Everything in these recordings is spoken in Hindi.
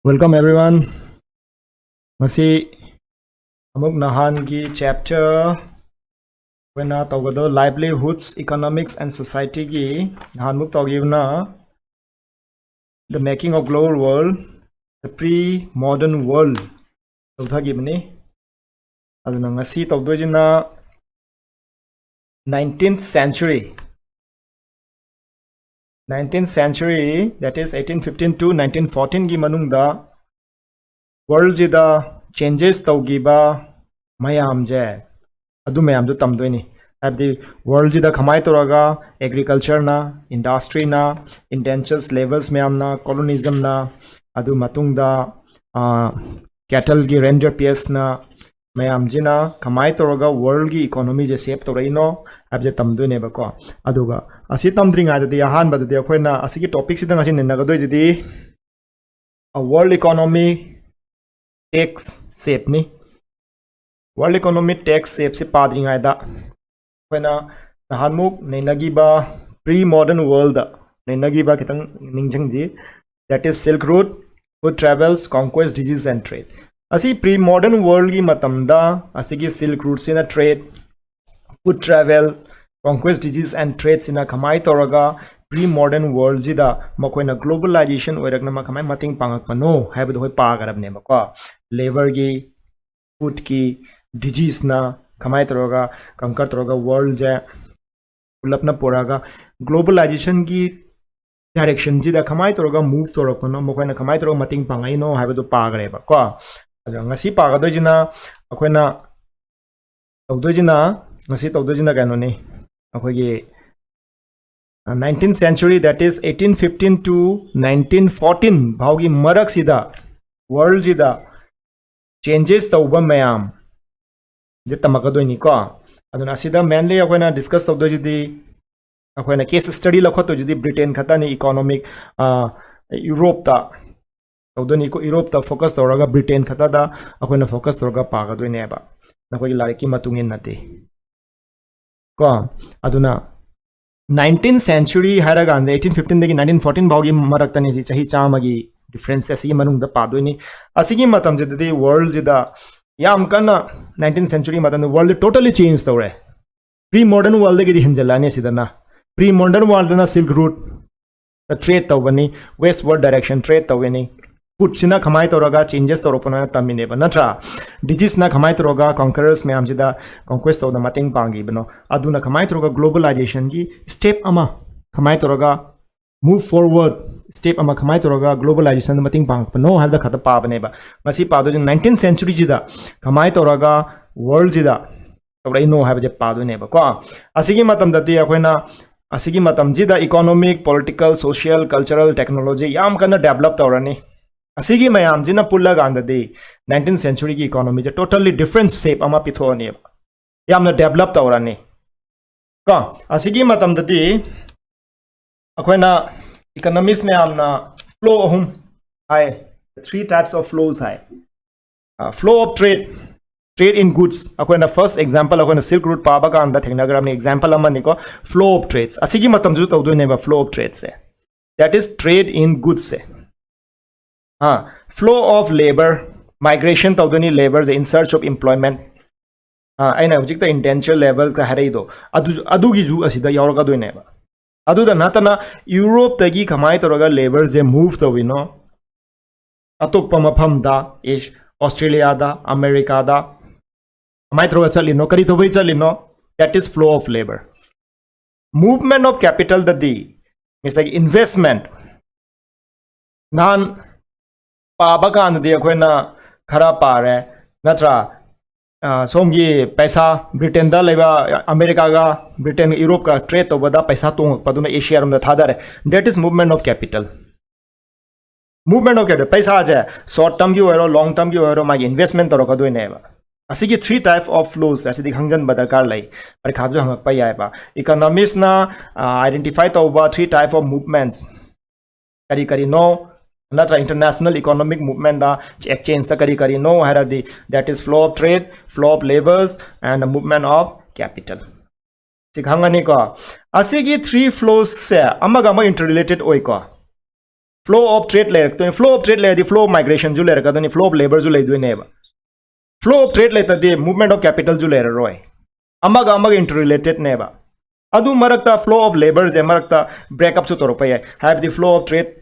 Welcome everyone. Masi amuk nahan ki chapter when tawgado livelihoods, economics and society ki nahan muk tawgibna the making of global world, the pre-modern world tawthagibni aduna ngasi tawdojina 19th century that is 1815 to 1914 gi manungda world jida changes tawgiba mayam je adu mayam du tamdoini abdi world jida khamai toraga agriculture na industry na intentions levels mayam na colonialism na adu matungda cattle gi render ps na mayam jina khamai toraga world gi economy je shape toraino abje tamdoine ba ko aduga asi tamdringa da yahan ba da khoina asigi topic sidang asin nagadoi jidi a world economy takes shape ni world economy takes shape se padringa da khoina nahanmuk neinagi ba pre modern world da neinagi ba kitang ningjang ji that is silk route food travels conquest disease and trade asi pre modern world gi matamda asigi silk route sina trade food travel conquest disease and trade sina khamai toraga pre modern world jida makoina globalization oirakna ma khamai mating pangak pano haibu hoi pa garabne ba ko labor gi food ki disease na khamai toraga conquer toraga world je ulapna poraga globalization gi direction jida khamai toraga move torakno makoina khamai toraga mating pangai no haibu pa gare ba ko ngasi pa ga dojina akoina tawdojina ngasi tawdojina kanoni akogi 19th century that is 1815 to 1914 bhaugi marak sida world jida changes tawba mayam je tamagadoi ko aduna sida mainly akoina discuss tawdo jidi akoina case study lakhoto jidi britain khatani economic europe ta tawdoni ko europe ta focus toraga britain khata da akoina focus toraga pagadoi ne ba nakoi lariki matungin nate ko aduna 19th century haraga 1815 degi 1914 baugi maraktani si chahi chamagi difference asigi manungda padoini asigi matam jedi world jida yam kana 19th century matam world totally changed tawre pre modern world gi hinjalani sidana pre modern world na silk route the trade tawani westward direction trade tawani food sina khamai toraga changes toropona tamine ba natra disease na khamai toraga conquerors me amjida conquest of the mating pangi bano aduna khamai toraga globalization gi step ama khamai toraga move forward step ama khamai toraga globalization mating pang no halda khata pa bane ba masi pa do 19th century jida khamai toraga world jida torai no ha ba pa do ne ba ko asigi matam dati akoina asigi matam jida economic political social cultural technology yam kana develop tawrani asigi mayam jina pulla ganda de 19th century ki economy je totally different shape ama pithone yamna develop tawrani ka asigi matam dati akoina economics me amna flow hum hai three types of flows hai flow of trade in goods akoina first example akoina silk route pa ba ka anda thengnagram ni example amani ko flow of trades asigi matam ju tawdo ne ba flow of trades se that is trade in goods se flow of labor migration tawdoni labor in search of employment aina hojik ta intentional level ka haraido adu gi ju asida yauraga doine ba adu da natana europe tagi khamai toraga labor je move tawino atoppa mafam da is australia da america da khamai toraga chalino kari thobai chalino that is flow of labor movement of capital da di is like investment nan पाबा कान दे अखोना खरा पारे नत्रा सोमगी पैसा ब्रिटेन दा लेबा अमेरिका का ब्रिटेन यूरोप का ट्रेड तो बदा पैसा तो पदुना एशिया रम थादारे that is movement of capital पैसा आ जाए शॉर्ट टर्म की ओरो लॉन्ग टर्म की ओरो मागी इन्वेस्टमेंट तो रखदो नेबा असिगी थ्री टाइप ऑफ फ्लोस असिदी हंगन बदरकार लै पर खाजु हंगक पै याबा इकोनॉमिक्स ना आइडेंटिफाई तोबा थ्री टाइप ऑफ मूवमेंट्स करी करी no natra international economic movement da exchange ta kari no haradi that is flow of trade flow of labors and the movement of capital sikhangani ko asigi three flows se amaga ma interrelated oi ko flow of trade लेरक्तोनी फ्लो ऑफ ट्रेड लेरदी फ्लो ऑफ माइग्रेशन जु लेरकदोनी फ्लो ऑफ लेबर जु लेदोनेबा फ्लो ऑफ ट्रेड लेतदी मूवमेंट ऑफ कैपिटल जु लेररोय अमगा अमगा इंटररिलेटेड नेबा अदु मरक्ता फ्लो ऑफ लेबर जे मरक्ता ब्रेकअप सु तोरपा याय हाइबदी फ्लो ऑफ ट्रेड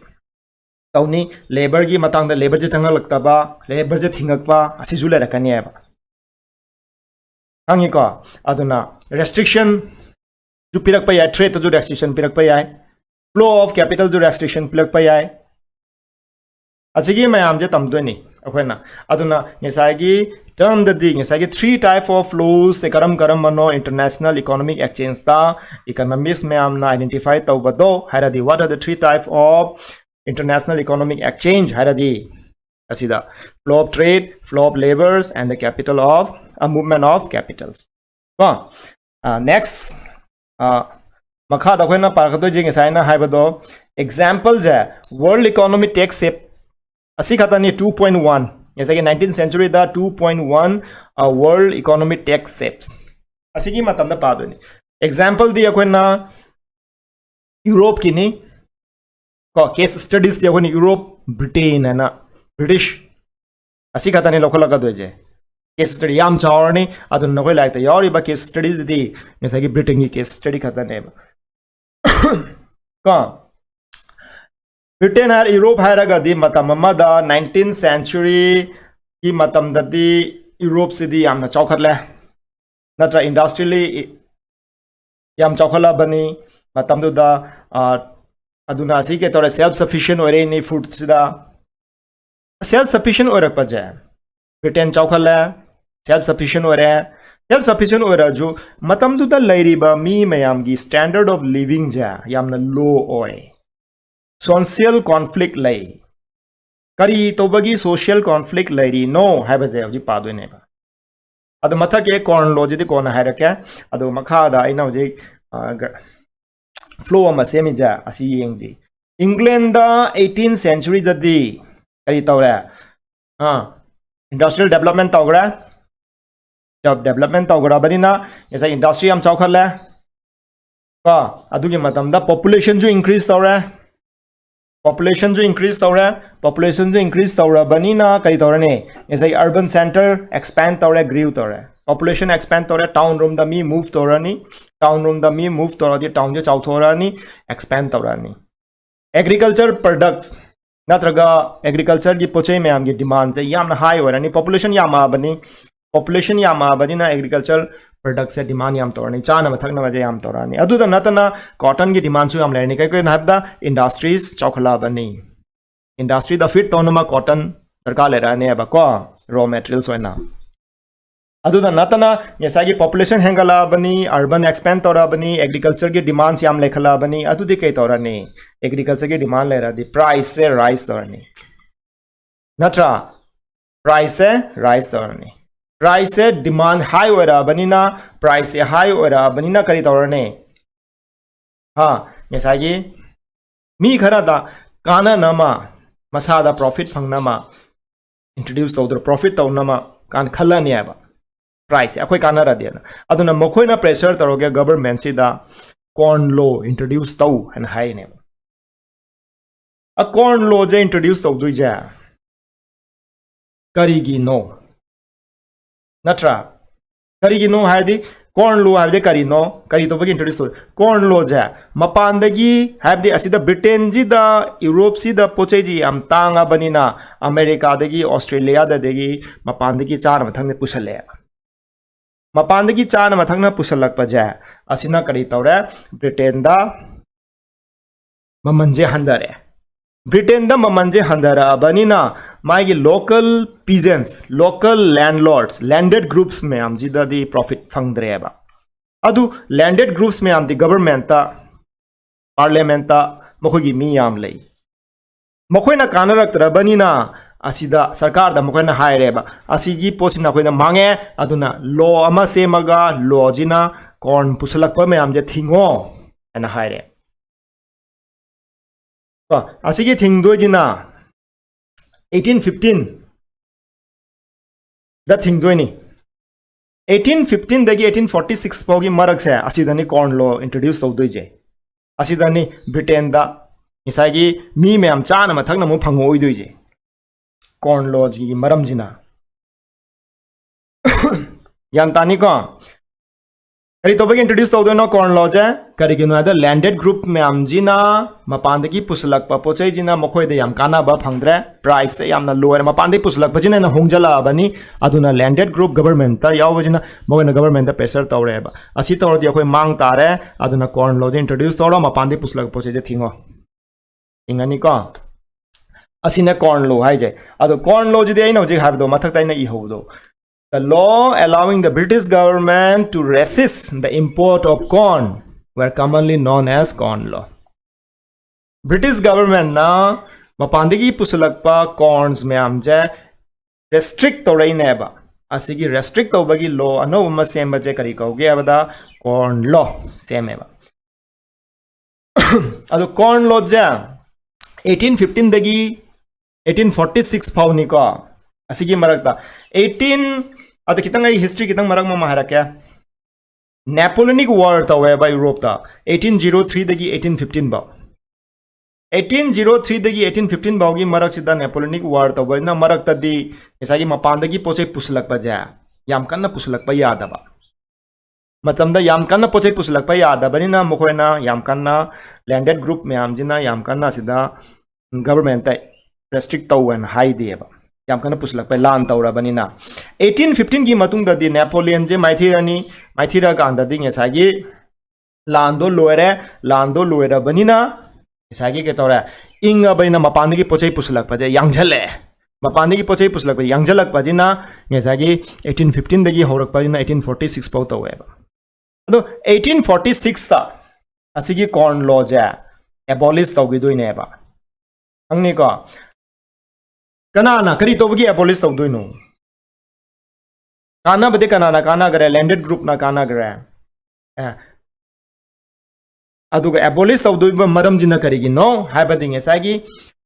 तौनी लेबर की मतंग लेबर जे चंगलक्तबा लेबर जे थिंगकपा असिजु लेरकनीबा हंगिको अदुना रेस्ट्रिक्शन जु पिरकपा याय ट्रेड जु रेस्ट्रिक्शन पिरकपा याय फ्लो ऑफ कैपिटल जो रेस्ट्रिक्शन पिलक्पा याय असिगी मयाम जे तमदोनी अखोना अदुना ngesagi term ददी ngesagi three type of flows se karam karam mano international economic exchange ta economists mayam na identify tawbado hairadi what are the three type of international economic exchange hairadi asida flow of trade flow of labors and the capital of a movement of capitals next मखा दखोना पारखदो जे ngesai हाइबदो एग्जांपल जे वर्ल्ड इकोनॉमी टेक शेप असि खतनी 2.1 जैसे कि 19th सेंचुरी दा 2.1 वर्ल्ड इकोनॉमी टेक शेप्स असि की मतम दा पादोनी एग्जांपल दी अखोना यूरोप की नी को केस स्टडीज दी अखोनी यूरोप ब्रिटेन है ना ब्रिटिश असि खतनी लोखला का दोजे केस स्टडी याम चावरनी अदुन नगोय लाइता यारी बा केस स्टडीज दी जैसे कि ब्रिटेन की केस स्टडी खतने ब्रिटेन है यूरोप है मतम 19th सेंचुरी की मतम ददी यूरोप से दी यामना चौखले नत्र इंडस्ट्रियली याम चौखलबनी मतम दुदा अदुना असी के तौर सेल्फ सफिशिएंट ओरे नि फूड सिदा सेल्फ सफिशिएंट ओरक पजे ब्रिटेन चौखले सेल्फ सफिशिएंट ओरे सेल्फ सफिशिएंट ओरजु मतम दुदा लैरिबा मी मयाम की स्टैंडर्ड ऑफ लिविंग जा यामना लो ओय सोशल कॉन्फ्लिक्ट लई करी तोबगी सोशल कॉन्फ्लिक्ट लैरी नो हाइबजे हजि पादोनेबा अद मथक ए कॉर्न लो जिदि कोन हाइरके अद मखादा आइना हजि फ्लो अमा सेमि जा असि येंगदि इंग्लैंड दा 18th सेंचुरी ददि करी तौरे इंडस्ट्रियल डेवलपमेंट तौगरा जब डेवलपमेंट तौगराबनिना जैसे इंडस्ट्री हम चौखले का अदुगी मतमदा पॉपुलेशन जो इंक्रीज तौरे पॉपुलेशन जो इंक्रीज तौरा बनीना कई तौरने जैसे अर्बन सेंटर एक्सपैंड तौरे ग्रीव तौरे पॉपुलेशन एक्सपैंड तौरे टाउन रूम द मी मूव तौरानी टाउन रूम द मी मूव तौरादी टाउन जो चाउथोरानी एक्सपैंड तौरानी एग्रीकल्चर प्रोडक्ट्स नत्रगा एग्रीकल्चर की पोचे में आमगी डिमांड से यामना हाई होरानी पॉपुलेशन यामाबनी एग्रीकल्चर प्रोडक्ट से डिमांड याम तौरानी चाना मथकना वजे याम तौरानी अदुदा नतना कॉटन की डिमांड सु याम लेरनी कई नाबदा इंडस्ट्रीज चौखलाबनी इंडस्ट्री द फिट तौनमा कॉटन दरकार लेराने बको रॉ मटेरियल्स होना अदुदा नतना येसागी पॉपुलेशन हेंगलाबनी अर्बन एक्सपेंड तौराबनी एग्रीकल्चर की डिमांड्स याम लेखलाबनी अदुदि कई तौरानी एग्रीकल्चर की डिमांड लेरादी प्राइस से राइस तौरानी नत्रा प्राइस से राइस तौरानी प्राइस से डिमांड हाई ओराबनिना प्राइस से हाई ओराबनिना करी तौरने हाँ येसागी मी खरादा काना नमा मसादा प्रॉफिट फंगनमा इंट्रोड्यूस तौदर प्रॉफिट तौनमा कान खल्लानी आबा प्राइस अखोय काना रदियाना अदुना मखोयना प्रेशर तौरोगे गवर्नमेंट सिदा कॉर्न लो इंट्रोड्यूस तौ हन हाइने अ कॉर्न लो जे introduce तौदुइजा करीगी no नत्रा करीगी no Haidi corn लो हायदि करी नो करी तो बगी इंट्रोड्यूस कॉर्न लो जा मपानदगी हायदि असिदा ब्रिटेन जी दा यूरोप सी दा पोचे जी am तांगा बनिना अमेरिका दगी ऑस्ट्रेलिया दगी मपानदगी चार मथंग पुसले मपानदगी चार मथंग पुसलक पजा असिना करी तौरे ब्रिटेन दा ममंजे हंदरे ब्रिटेन दा ममंजे हंदरा बनिना मागी local peasants local landlords landed groups में आम जिदा दी प्रॉफिट फंगद्रेबा अदु लैंडेड ग्रुप्स में आम दी गवर्नमेंट ता पार्लियामेंट ता मखोगी मी याम लई मखोइना कानरक्तरा बनिना असिदा सरकार दा मखोइना हायरेबा असिगी पोसिना खोइना मांगे अदुना लॉ अमा सेमगा लॉ जिना कॉर्न पुसलकप में आम जे थिंगो एना हायरे असिगी थिंगदोजिना 1815 दा थिंगदोइनी 1815 दगी 1846 फाउगी मरक से असिदानी कॉर्न लॉ इंट्रोड्यूस तौदोइजे असिदानी ब्रिटेन दा ꯉꯁꯥꯏꯒꯤ ꯃꯤ ꯃꯌꯥꯝ ꯆꯥꯅ ꯃꯊꯛꯅ ꯑꯃꯨꯛ ꯐꯪꯉꯛꯑꯣꯏꯗꯣꯏꯁꯦ ꯀꯣꯔꯟ ꯂꯣꯒꯤ ꯃꯔꯝꯁꯤꯅ ꯒ꯭ꯌꯥꯟ ꯇꯥꯅꯤꯀꯣ ꯀꯔꯤ ꯇꯧꯕꯒꯤ ꯏꯟꯇ꯭ꯔꯣꯗ꯭ꯌꯨꯁ ꯇꯧꯗꯣꯏꯅꯣ ꯀꯣꯔꯟ ꯂꯣꯁꯦ ꯀꯔꯤꯒꯤꯅꯣ ꯍꯥꯏꯕꯗ ꯂꯦꯟꯗꯦड ꯒ꯭ꯔꯨꯞ ꯃꯌꯥꯝꯁꯤꯅ ꯃꯄꯥꯟꯗꯒꯤ ꯄꯨꯁꯤꯜꯂꯛꯄ ꯄꯣꯠꯆꯩꯁꯤꯅ ꯃꯈꯣꯏꯗ ꯌꯥꯝ ꯀꯥꯟꯅꯕ ꯐꯪꯗ꯭ꯔꯦ ꯄ꯭ꯔꯥꯏꯁꯁꯦ ꯌꯥꯝꯅ ꯂꯣ ꯑꯣꯏꯔꯦ ꯃꯄꯥꯟꯗꯒꯤ ꯄꯨꯁꯤꯜꯂꯛꯄꯁꯤꯅ ꯍꯦꯟꯅ ꯍꯣꯡꯖꯜꯂꯛꯑꯕꯅꯤ ꯑꯗꯨꯅ ꯂꯦꯟꯗꯦड ꯒ꯭ꯔꯨꯞ ꯒꯕꯔꯃꯦꯟꯇ ꯌꯥꯎꯕꯁꯤꯅ ꯃꯣꯏꯅ ꯒꯕꯔꯃꯦꯟꯇ ꯄ꯭रेशर ꯇꯧꯔꯦꯕ ꯑꯁꯤ ꯇꯧꯔꯗꯤ ꯑꯩꯈꯣꯏ ꯃꯥꯡ ꯇꯥꯔꯦ ꯑꯗꯨꯅ ꯀꯣꯔꯟ ꯂꯣꯁꯦ ꯏꯟꯇ꯭ꯔꯣꯗ꯭ꯌꯨꯁ ꯇꯧꯔꯣ ꯃꯄꯥꯟꯗꯒꯤ ꯄꯨꯁꯤꯜꯂꯛꯄ ꯄꯣꯠꯆꯩꯁꯦ ꯊꯤꯡꯉꯣ ꯊꯤꯡꯉꯅꯤꯀꯣ ꯑꯁꯤꯅ ꯀꯣꯔꯟ ꯂꯣ ꯍꯥꯏꯁꯦ ꯑꯗꯣ ꯀꯣꯔꯟ ꯂꯣꯁꯤꯗꯤ ꯑꯩꯅ ꯍꯧꯖꯤꯛ ꯍꯥꯏꯕꯗꯣ ꯃꯊꯛꯇ ꯑꯩꯅ ꯏꯍꯧꯕꯗꯣ The law allowing the British government to resist the import of corn were commonly known as corn law. British government na mapandagi pusalakpa corns mayamje restrict tawraineba asigi restrict tawbagi law anoma sembaje kari kauge abada corn law semeba ado corn law ja 1815 dagi 1846 fauni ko asigi marakta 18 अद कितंग हिस्ट्री कितंग मरक मा हारके नेपोलियनिक वॉर तवे बा यूरोप ता 1803 दगी 1815 बा 1803 दगी 1815 बागी मरक सिदा नेपोलियनिक वॉर तवे ना मरक तदी एसागी मपान दगी पोचे पुसलक बजा याम कन्न पुसलक प यादबा मतमदा याम कन्न पोचे पुसलक प यादबनिना मखोयना याम कन्न लैंडेड ग्रुप म्याम जिना याम कन्न सिदा गवर्नमेंट रेस्ट्रिक्ट तवन हाई देबा याम कन पुसलक पे लान तौरबनिना 1815 की मतुंग ददी नेपोलियन जे माइथीरा कांददी ngesagi लांदो लोयरबनिना ngesagi के तौरा इंगा बैना मपानदगी पोचै पुसलक पजे यांगझले मपानदगी पोचै पुसलक पे यांगझलक पजिना ngesagi 1815 दगी हौरक पजिना 1846 पौ तौएबा अदो 1846 ता असिगी कॉर्न लॉ जे एबॉलिश तौगिदोइनेबा अंगनी को कनाना करी तौबगी एबॉलिश तौदोइनो काना बदे कनाना काना गरे लैंडेड ग्रुप ना काना गरे अदुगा एबॉलिश तौदोइबा मरम जिना करिगिनो हाइबदि ngesagi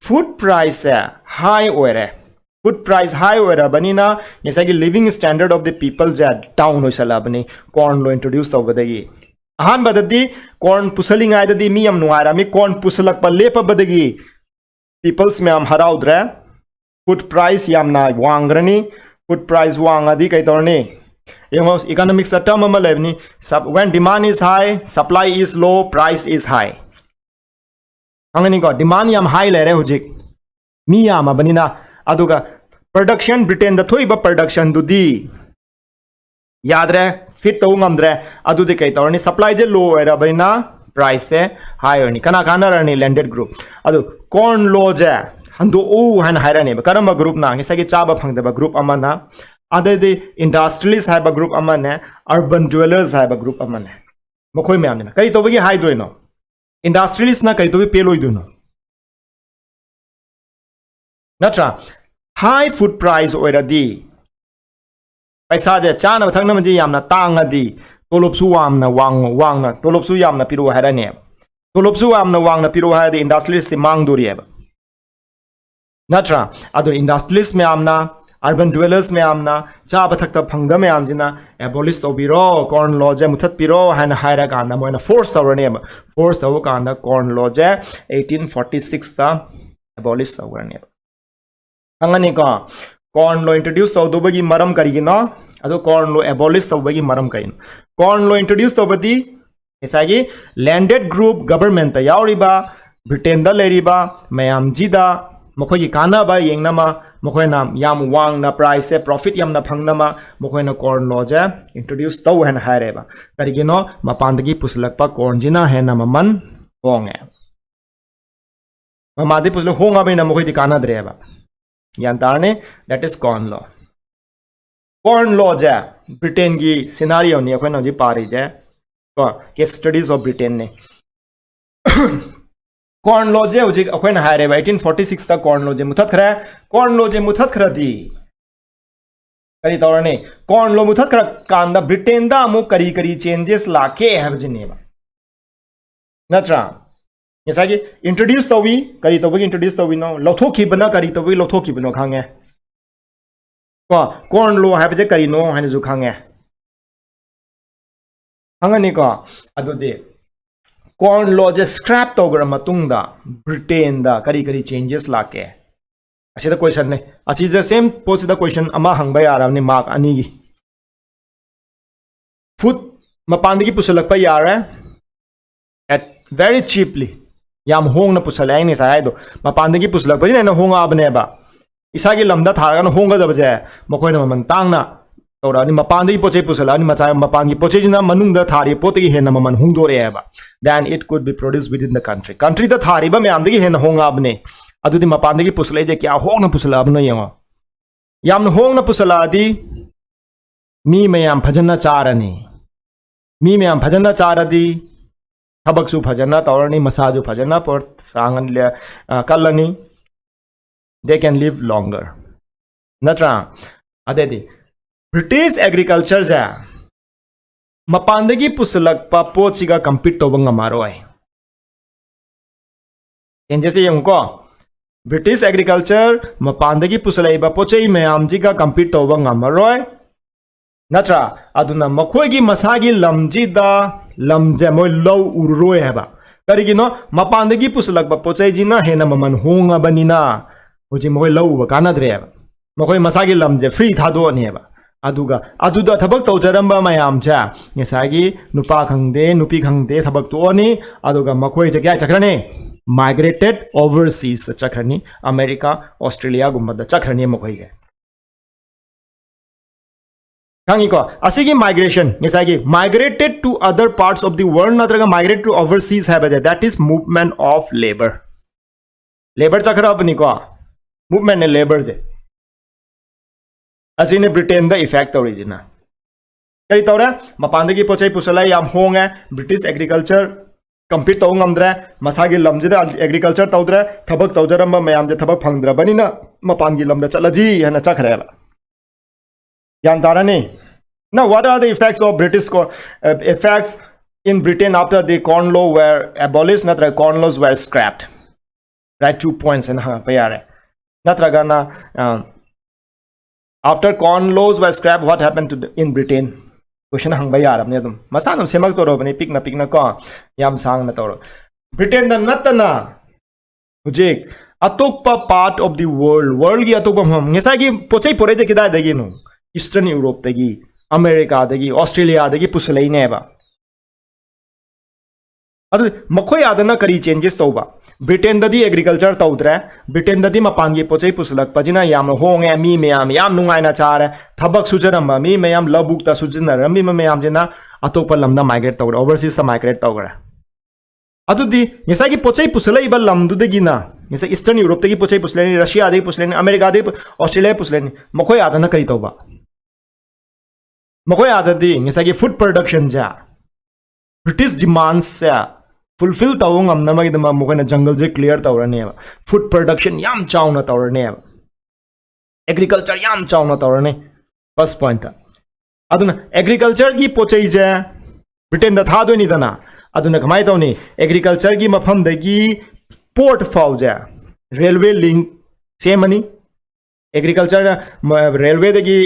फूड प्राइस हाई ओरे फूड प्राइस हाई ओरे बनिना ngesagi living standard of the people जे डाउन होइसलाबनी कॉर्न लो इंट्रोड्यूस तौबदगी अहान बददी कॉर्न पुसलिंगाइददी मी यम नुआरामी कॉर्न पुसलकपा लेपबदगी पीपल्स में हम हराउद्रे फूड प्राइस यामना वांग्रनी फूड प्राइस वांगदी कई तौरनी यंगो इकोनॉमिक्स टर्म अमा लेबनी सब when demand is high supply is low price is high हंगनी को डिमांड याम हाई लेरे हुजिक मी याम बनिना अदुगा प्रोडक्शन ब्रिटेन द थोइबा प्रोडक्शन दुदी यादरे फिट तौ ngамद्रे अदुदि कई तौरनी सप्लाई जे लो ओइरा बनिना प्राइस से हाई ओरनी कना काना रनी लैंडेड ग्रुप अदु कॉर्न लो जे हंदो ओ हन हायराने करम ग्रुप ना ngesagi चाबा फंगदबा ग्रुप अमना अददि इंडस्ट्रियलिस्ट हाइबा ग्रुप अमने अर्बन ड्वेलर्स हाइबा ग्रुप अमने मखोय म्यामने कई तोबगी हाइदोइनो इंडस्ट्रियलिस्ट ना कई तोबी पेलोइदोइनो नत्रा हाई फूड प्राइस ओइरादि पैसा जे चाना थंगना मजी यामना तांगदी तोलोबसु वामना वांगना तोलोबसु यामना पिरो हायराने तोलोबसु वामना वांगना पिरो हायदि इंडस्ट्रियलिस्ट मांगदोरिएबा नत्रा अदो इंडस्ट्रियलिस्ट मैमना अर्बन ड्वेलर्स मैमना चाबा थक्ता फंगदा मैमजिना एबॉलिश तौबिरो कॉर्न लॉ जे मुथत पिरो हाना हायरा कांदा मोयना फोर्स तौरने फोर्स तौ कांदा कॉर्न लॉ जे 1846 ता एबॉलिश तौरने अंगनी को कॉर्न लॉ इंट्रोड्यूस तौदोबगी मरम करिगिनो अदो कॉर्न लॉ एबॉलिश तौबगी मरम कइन कॉर्न लॉ इंट्रोड्यूस तौबदी एसागी लैंडेड ग्रुप गवर्नमेंट यावरिबा ब्रिटेन दा लेरिबा मयामजिदा मखोई कानाबा येंगनामा मखोयना याम वांगना प्राइस से प्रॉफिट यामना फंगनामा मखोयना कॉर्न लॉ जे इंट्रोड्यूस तौ हेन हायरेबा करिगिनो मपानदगी पुसलकपा कॉर्न जिना हेना ममन होंगे ममादि पुसलो होंगा बेना मखोई दि कानाद्रेबा यान तारने that is corn law J Britain की सिनारियो नि अखोयना जि पारी जे को केस स्टडीज ऑफ ब्रिटेन ने कॉर्न लॉ जे हुजिक अखोयना हायरेबा 1846 ता कॉर्न लॉ जे मुथतखरा कॉर्न लॉ जे मुथतखरादी करी तौरने कॉर्न लॉ मुथतखरा कांदा ब्रिटेन दा मु करी चेंजेस लाके हबजिनेबा नत्रा यसागी इंट्रोड्यूस तौवी करी तौबगी इंट्रोड्यूस तौवी नो लौथोखिबना करी तौबगी लौथोखिबनो खांगे को कॉर्न लॉ हाबजे करी नो हाने जु खांगे हंगनी को अदुदे कॉर्न लॉ जे स्क्रैप तौग्र मतुंगदा ब्रिटेन दा करी करी चेंजेस लाके असिदा क्वेश्चन ने असिदा सेम पोसिदा क्वेश्चन अमा हंगबा याराबने मार्क अनि गी फूड मपानदगी पुसलकपा यारे एट वेरी चीपली याम होंगना पुसले आइने साइदो मपानदगी पुसलकपा जिना होंगाबनेबा इसागी लमदा थारगन होंगदबजे मखोयना ममन तांगना तौरानी मपानदगी पोचे पुसलानी मचा मपानगी पोचे जिना मनुंगदा थारी पोतेगी हेना ममन होंगदोरेबा then it could be produced within the country country दा थारीबा मयामदगी हेना होंगाबने अदुदी मपानदगी पुसलेजे क्या होंगना पुसलाबनो यंगो यामना होंगना पुसलादी मी मयाम फजना चारनी मी मयाम फजना चारदी थबकसु फजना तौरनी मसाजु फजना पर सांगन ले कलनी they can live longer natra adedi British agriculture ja mapandagi puslak pa pochiga compete to banga maroi changes yung ko British agriculture mapandagi puslai ba pochei mayam ji ga compete to banga maroi natra aduna makhoi gi masagi lamji da lamje moi low urroi haba karigino mapandagi puslak ba pochei jina hena maman honga banina होजी मखोय लौबा कानाद्रेबा मखोय मसागी लमजे फ्री थादोनेबा अदुगा अदुदा थबक तौजरंबा मयामचा नेसागी नुपा खंगदे नुपी खंगदे थबक तोनी अदुगा मखोय जे क्या चक्रने माइग्रेटेड ओवरसीज चक्रनी अमेरिका ऑस्ट्रेलिया गुम्बदा चक्रनी मखोय के खांगी को असिगी माइग्रेशन नेसागी migrated to other parts of the world नत्रगा माइग्रेट टू ओवरसीज है that is movement of labour चक्र अपनी को मूवमेंट ने लेबर जे असीने ब्रिटेन दा इफेक्ट ओरिजिना कई तौरा मपानदगी पोचै पुसला याम होंगे ब्रिटिश एग्रीकल्चर कंपीट तो ngमद्रे मसागी लमजिदा एग्रीकल्चर तौद्रे थबक तौजरम मयाम जे थबक फंगद्रबनिना मपानगी लमदा चलजी हना चखरेला यान तारानी now what are the effects of British effects in Britain after the corn law were abolished natra corn laws were scrapped right 2 points and ha payare natragana after corn laws were scrapped what happened to in Britain question hang bayar apne dum masanam semak toro bani pikna ko yam sang na toro Britain da natana hujik atokpa part of the world gi atokpa ngesa gi pochai pore je kida dagi nu eastern Europe dagi America dagi Australia dagi puslai ne ba adu makhoi adana kari changes toba Britain dadi agriculture tawdre Britain dadi mapangi pochai puslak pajina yam honge mi meyam yam nungai na chare thabak sujaramba mi meyam labuk ta sujina rambi meyam jena atopa lamda migrate tawra overseas ta migrate tawra adudi ngesa gi pochai puslai ba lamdu dagi na ngesa eastern Europe tagi pochai puslani Russia dagi puslani America dagi Australia puslani makhoi adana kari toba makhoi adadi ngesa gi food production ja British demands ya fulfill tawung am namagi dama mukana jungle je clear tawrane food production yam chawna tawrane agriculture yam chawna tawrane first point aduna agriculture gi pochai je Britain da thado ni dana aduna khamai tawni agriculture gi mafam dagi port fau je railway link semani agriculture railway dagi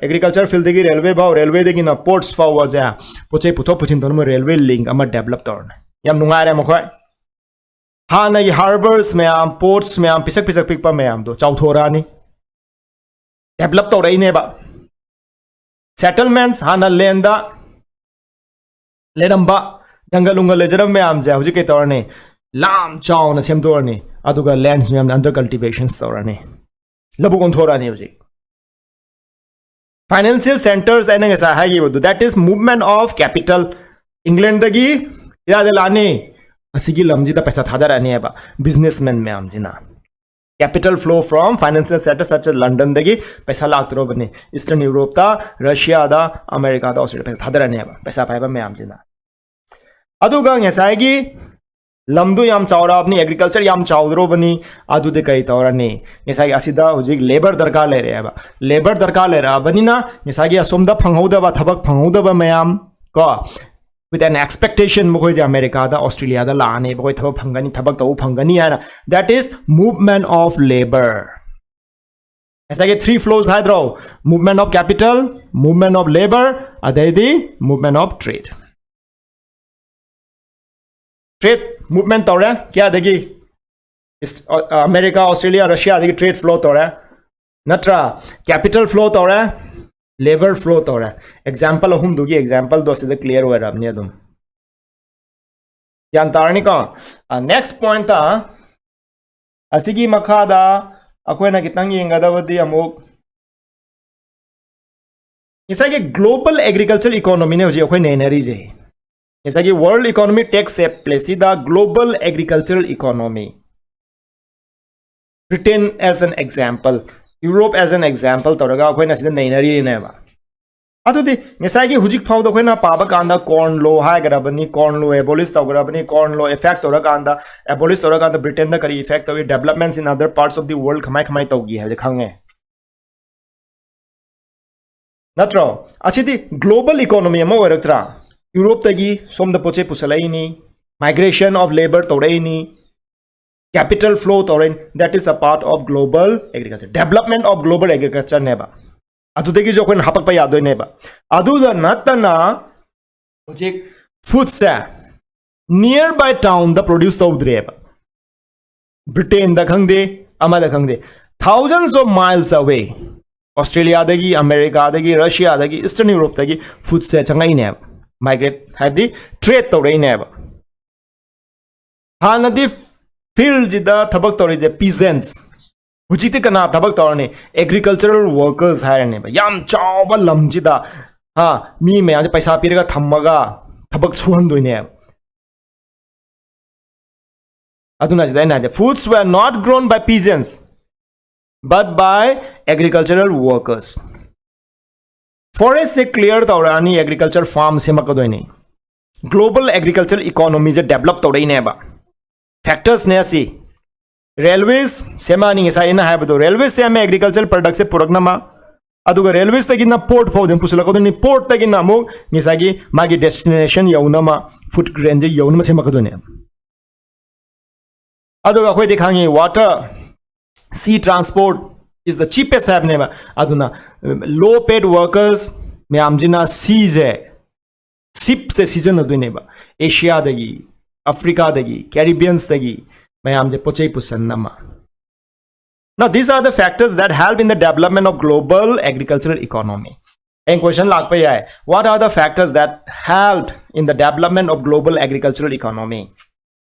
agriculture field dagi railway dagi na ports fau ja pochai putho puchin don railway link ama develop tawrane yam nungare mokhoy hana gi harbors mayam ports mayam pisak pikpa mayam do chawthorani develop to rai ne ba settlements hana lenda leramba jangalunga lejaram mayam ja huji ke torne lam chawna semdorni aduga lands mayam under cultivations torani labukon thorani huji financial centers and asa ha gi that is movement of capital England dagi याद लाने असिगी लमजी दा पैसा थादा रहने बा बिजनेसमैन में आमजिना capital flow from financial sector such as London दगी पैसा लाक्तरो बने ईस्टर्न यूरोप दा रशिया दा अमेरिका दा ऑस्ट्रेलिया पैसा थादा रहने बा पैसा पाइबा में आमजिना अदुगा ngesai lamdu yam chawra apni agriculture yam chawdro bani adu de kai tawrani ngesai asida hujik labor darkar le re ba labor darkar le ra bani na ngesai asomda phanghauda ba thabak phanghauda ba mayam ko with an expectation mokoi je America da Australia da laane boi thabak phangani thabak tau phangani ana that is movement of labor ऐसा के 3 flows है draw movement of capital movement of labor adai the movement of trade trade movement तौर क्या दगी अमेरिका ऑस्ट्रेलिया रशिया दगी ट्रेड फ्लो तौर नत्रा कैपिटल फ्लो तौर लेबर फ्लो तौर एग्जांपल अहुम दुगी एग्जांपल दो से क्लियर हो रहा है यान तारनी का नेक्स्ट पॉइंट ता असिगी मखादा अखोना कितंग येंगदावदी अमुक इसकी ग्लोबल एग्रीकल्चर इकोनॉमी ने होजी अखोय नेनरी जे इसकी world economy takes a place the global agricultural economy Britain as an example Europe as an example तौरगा अखोना सिदा नेनरी नेबा अदुदी निसागी हुजिक फाउद अखोना पाबा कांदा कॉर्न लो हायगराबनी कॉर्न लो एबोलिश तौगराबनी कॉर्न लो इफेक्ट तौरा कांदा एबोलिश तौरा कांदा ब्रिटेन दा करी इफेक्ट तौई developments in other parts of the world खमाय खमाय तौगी है खंगे नत्रो असिदी ग्लोबल इकोनॉमी अमा ओरक्त्रा यूरोप तगी सोम द पोचे पुसलाइनी माइग्रेशन ऑफ लेबर तौरेनी कैपिटल फ्लो तौरेन that is a part of global agriculture development of global agriculture नेबा अदुदगी जो कोन हापक पे यादोय नेबा अदुदा नतना होजिक फूड से नियर बाय टाउन द प्रोड्यूस तौद्रेबा ब्रिटेन द खंगदे अमा द खंगदे thousands of miles away Australia दगी अमेरिका दगी रशिया दगी ईस्टर्न यूरोप दगी फूड से चंगाई ने माइग्रेट हादी ट्रेड तौरई नेबा हानदी फील्ड जिदा थबक तौरी जे पीजेंट्स हुजिते कना थबक तौरने एग्रीकल्चरल वर्कर्स हायरने याम चावबा लमजिदा हा मी मे आज पैसा पीरगा थम्मगा थबक सुहंदोइने अदुना जिदा ना foods were not grown by peasants but by agricultural workers forest से क्लियर तौरानी एग्रीकल्चर फार्म से मकदोइने ग्लोबल एग्रीकल्चर इकोनॉमी जे डेवलप तौरइनेबा फैक्टर्स ने असी रेलवेज सेमानी इन रेलवे से एग्रीकल्चर प्रोडक्ट से पुरकनमा रेलवेज तक पोर्ट फाउदन पुसलकदनी पोर्ट तक मागी डेस्टिनेशन यौनमा फूड ग्रेन यौनम सेमकदने अखोदी खांगे water sea transport is the cheapest हैबनेबा लो पेड वर्कर्स मैमजिना सीजे सिप से सिजनदुनेबा एशिया दगी अफ्रीका दगी कैरिबियंस दगी मैम जे पोचई पुसन्नमा now these are the factors that help in the development of global agricultural economy and question lag pa hai what are the factors that help in the development of global agricultural economy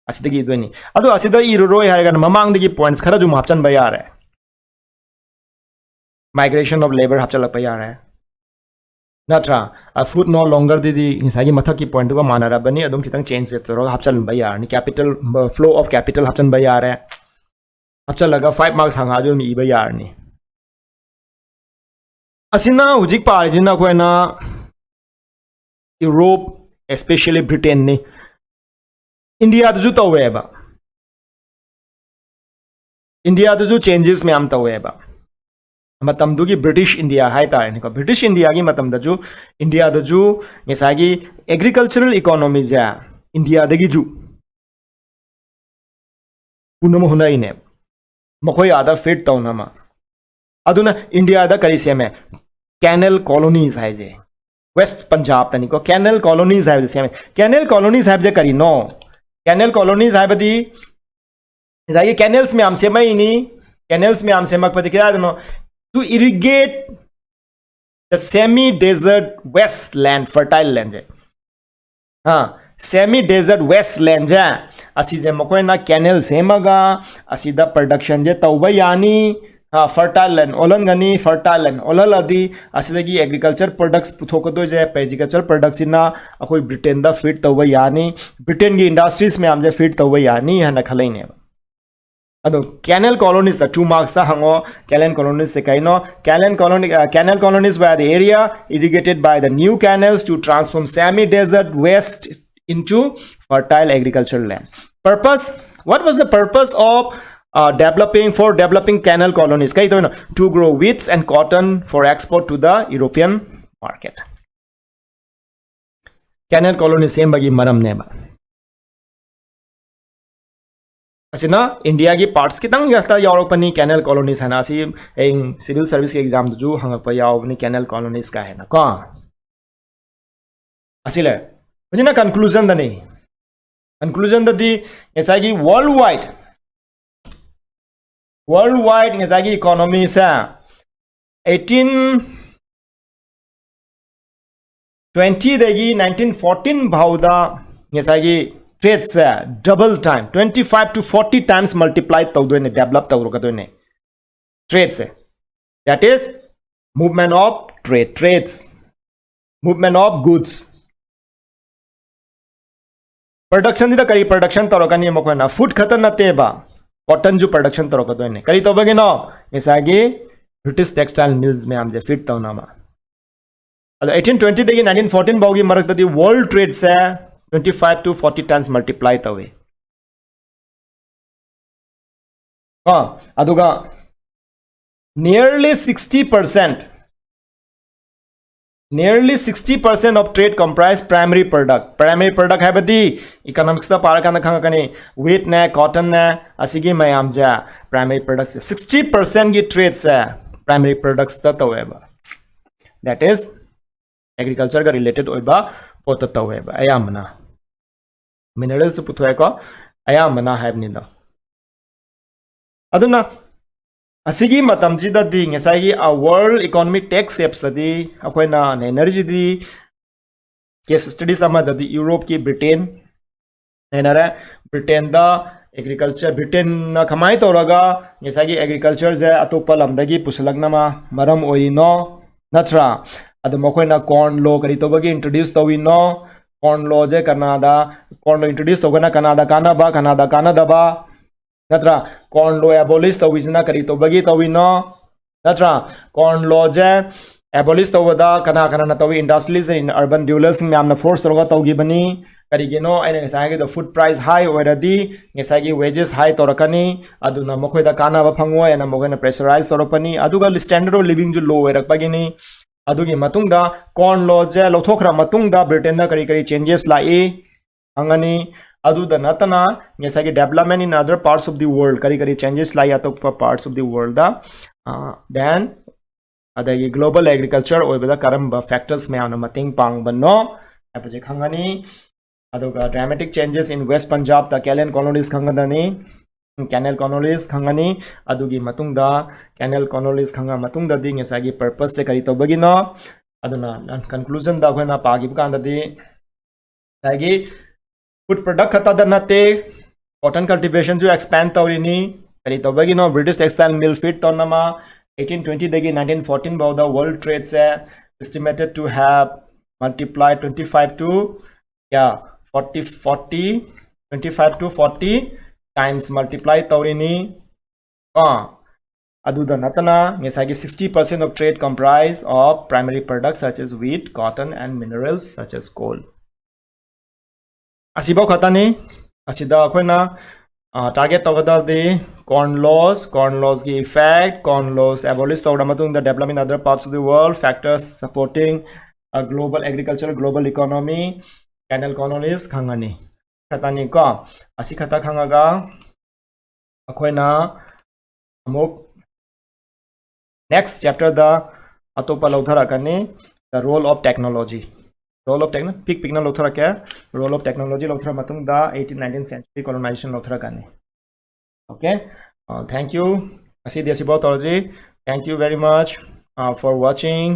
asidagi dweni adu asida iroi haraga mamang digi points khara ju mapchan ba yar hai migration of labor hapchala pa yar hai natra food no longer didi insagi mathak ki point ko manara bani adum kitang change to hapchal ba yar ni capital flow of capital hapchan ba yar hai हपचल लगा 5 मार्क्स हंगा जो मी यारनी असिना हुजिक पारिजिना कोइना यूरोप स्पेशली ब्रिटेन ने इंडिया दजु तवेबा इंडिया दजु चेंजेस में आम तवेबा मतम दुगी ब्रिटिश इंडिया हाय तारने को ब्रिटिश इंडिया की मतम दजु इंडिया दजु नेसागी एग्रीकल्चरल इकोनॉमी जा इंडिया दगी जु पुनम होनाइने मखोई आदा फिट तौनमा अदुना इंडिया दा करी सेमे कैनल कॉलोनीज है जे वेस्ट पंजाब तनी को कैनल कॉलोनीज है सेमे कैनल कॉलोनीज है जे करी नो कैनल कॉलोनीज है बदी जाई कैनल्स में हमसे मई नी कैनल्स में हमसे मक पति क्या दनो to irrigate the semi desert waste land fertile land जे हां सेमी डेजर्ट वेस्ट लैंड जा असीजे मकोयना कैनल सेमगा असीदा प्रोडक्शन जे तौबा यानी फर्टाइल लैंड ओलनगनी फर्टाइल लैंड ओललदी असीदगी एग्रीकल्चर प्रोडक्ट्स पुथोकदो जे एग्रीकल्चर प्रोडक्ट्स इना अकोई ब्रिटेन दा फिट तौबा यानी ब्रिटेन की इंडस्ट्रीज में आमजे फिट तौबा यानी हना खलैने अदो कैनल कॉलोनीज दा 2 मार्क्स दा हंगो कैनल कॉलोनीज से कइनो canal colonies by the area irrigated by the new canals to transform semi desert waste into fertile agricultural land. Purpose, what was the purpose of developing canal colonies? To grow wheat and cotton for export to the European market. Canal colonies same bagi maram neba asina India ki parts kitang yasta Europani canal colonies hai na asi civil service ke exam ju hangak pa yaw ni canal colonies ka hai na ka asile मुझे ना कंक्लूजन दा नहीं conclusion dadi ngesagi worldwide ngesagi economy sa 1820 dagi 1914 bhauda ngesagi trade sa double time 25 to 40 times multiply tawdoine develop tawrokadoine trade se that is movement of trades movement of goods production dida kari production torokani mokona food khatan nate ba cotton ju production torokadoine kari tobagino ngesagi British textile mills में हम जे फिट तौना मा अद 1820 देगी 1914 बाउगी मरक ददी वर्ल्ड ट्रेड से 25 to 40 tons multiply तवे हाँ अदुगा nearly 60% of trade comprise primary product है बदी economics ता पार काना खांगा कने wheat ने cotton ने असिगी मयाम जा primary products 60% की trade से primary products ता तवेबा that is agriculture का related ओइबा पोत तवेबा अयामना minerals पुथोय को अयामना हैबनिदा अदुना असिगी मतम जिदा दी ngesagi a world economic tech steps the अखोइना energy the case studies ama the Europe की Britain नेनरा Britain दा agriculture Britain na khamai toraga ngesagi agriculture je atopa lamdagi pusalaknama maram oino natra adu mokoina corn law kari tobagi introduce towino corn law je Canada corn law introduce togana Canada Canada ba natra corn law abolish towisna kari tobagi towino natra corn law je abolish towada kana na towi industries in urban dwellers myamna force toga tawgi bani karigino aina ngesagi the food price high already ngesagi wages high torakani aduna mokhoida kana ba phangwa ena mogena pressurize toropani aduga standard of living ju low erakpagini adugi matungda corn law je lothokra matungda Britain da kari changes lai angani aduda natana ngesagi development in other parts of the world kari changes lai atokpa parts of the world da then adagi global agriculture oibada karamba factors me ana mating pang banno apaje khangani aduga dramatic changes in West Punjab the canal colonies khangani adugi matungda canal colonies khanga matungda di ngesagi purpose se kari tobagino aduna conclusion da khoina pagi bukanda di sagi food product khata da nate cotton cultivation ju expand tawrini kari tobagino British textile mill fit tonama 1820 degi 1914 about the world trade se estimated to have multiplied 25 to 40 times multiply taurini aduda natana ngesagi 60% of trade comprise of primary products such as wheat cotton and minerals such as coal asibo khatani asida akoina target togada de corn laws ki effect corn laws abolish tawda matung the development in other parts of the world factors supporting a global agriculture global economy canal colonies khangani khatani ko asi khata khangaga akoina amuk next chapter the atopa lauthara kani the role of technology pick na lauthara kya role of technology lauthara matung the 18th-19th century colonization lauthara kani okay thank you asi desibo tolji thank you very much for watching